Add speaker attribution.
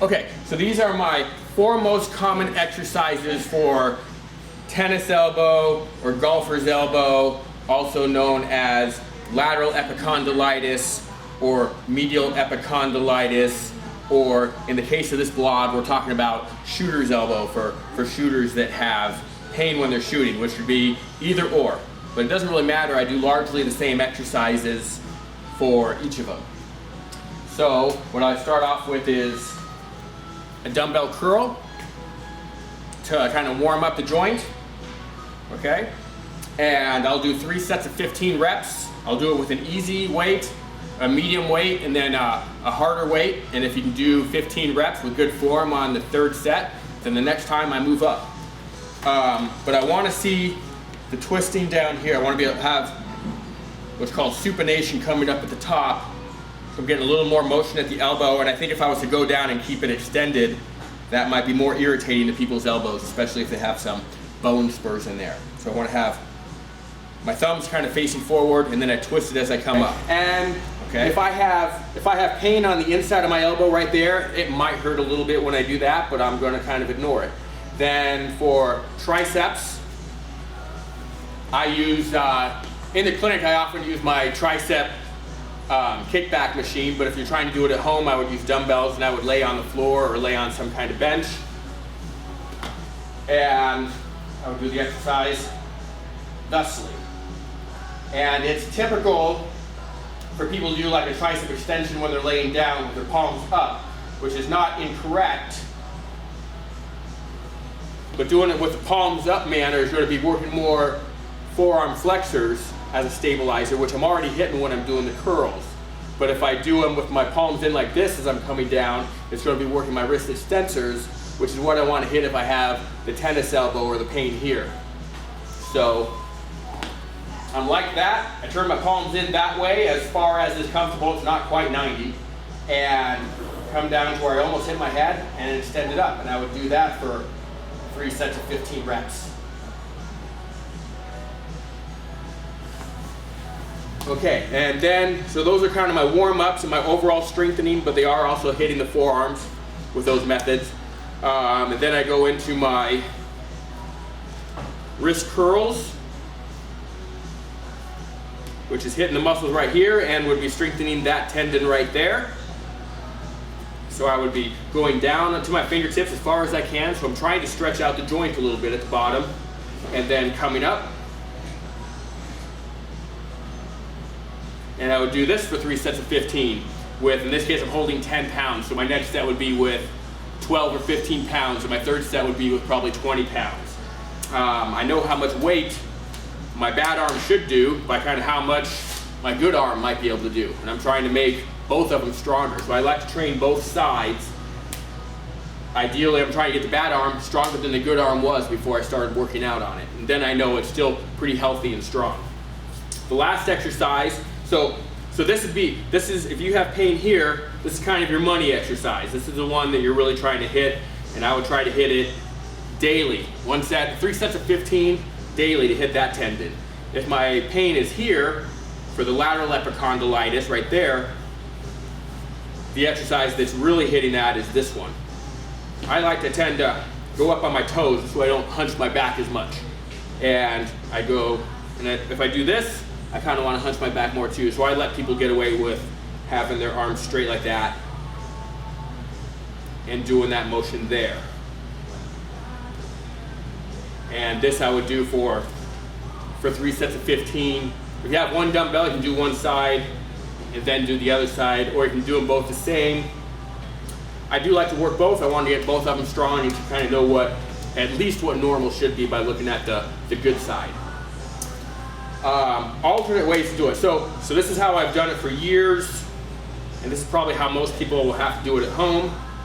Speaker 1: Okay, so these are my 4 most common exercises for tennis elbow or golfer's elbow, also known as lateral epicondylitis or medial epicondylitis, or in the case of this blog, we're talking about shooter's elbow for shooters that have pain when they're shooting, which would be either or. But it doesn't really matter, I do largely the same exercises for each of them. So what I start off with is a dumbbell curl to kind of warm up the joint, okay? And I'll do 3 sets of 15 reps. I'll do it with an easy weight, a medium weight, and then a harder weight. And if you can do 15 reps with good form on the 3rd set, then the next time I move up. But I want to see the twisting down here. I want to be able to have what's called supination coming up at the top. So I'm getting a little more motion at the elbow, and I think if I was to go down and keep it extended, that might be more irritating to people's elbows, especially if they have some bone spurs in there. So I want to have my thumbs kind of facing forward, and then I twist it as I come up. And if I have pain on the inside of my elbow right there, it might hurt a little bit when I do that, but I'm going to kind of ignore it. Then for triceps, I use, in the clinic I often use my tricep kickback machine, but if you're trying to do it at home, I would use dumbbells, and I would lay on the floor or lay on some kind of bench. And I would do the exercise thusly. And it's typical for people to do like a tricep extension when they're laying down with their palms up, which is not incorrect. But doing it with the palms up manner is going to be working more forearm flexors as a stabilizer, which I'm already hitting when I'm doing the curls. But if I do them with my palms in like this as I'm coming down, it's going to be working my wrist extensors, which is what I want to hit if I have the tennis elbow or the pain here. So I'm like that. I turn my palms in that way as far as is comfortable. It's not quite 90. And come down to where I almost hit my head and extend it up. And I would do that for 3 sets of 15 reps. Okay, and then, so those are kind of my warm-ups and my overall strengthening, but they are also hitting the forearms with those methods. And then I go into my wrist curls, which is hitting the muscles right here and would be strengthening that tendon right there. So I would be going down to my fingertips as far as I can, so I'm trying to stretch out the joint a little bit at the bottom, and then coming up. And I would do this for 3 sets of 15 with, in this case, I'm holding 10 pounds. So my next set would be with 12 or 15 pounds, and my 3rd set would be with probably 20 pounds. I know how much weight my bad arm should do by kind of how much my good arm might be able to do. And I'm trying to make both of them stronger. So I like to train both sides. Ideally, I'm trying to get the bad arm stronger than the good arm was before I started working out on it. And then I know it's still pretty healthy and strong. The last exercise, so this is, if you have pain here, this is kind of your money exercise. This is the one that you're really trying to hit, and I would try to hit it daily. 1 set, 3 sets of 15 daily to hit that tendon. If my pain is here, for the lateral epicondylitis right there, the exercise that's really hitting that is this one. I like to tend to go up on my toes so I don't hunch my back as much. And I go, and if I do this, I kind of want to hunch my back more too. So I let people get away with having their arms straight like that and doing that motion there. And this I would do for 3 sets of 15. If you have one dumbbell, you can do one side and then do the other side, or you can do them both the same. I do like to work both. I want to get both of them strong, and you can kind of know at least what normal should be by looking at the good side. Alternate ways to do it. So this is how I've done it for years, and this is probably how most people will have to do it at home.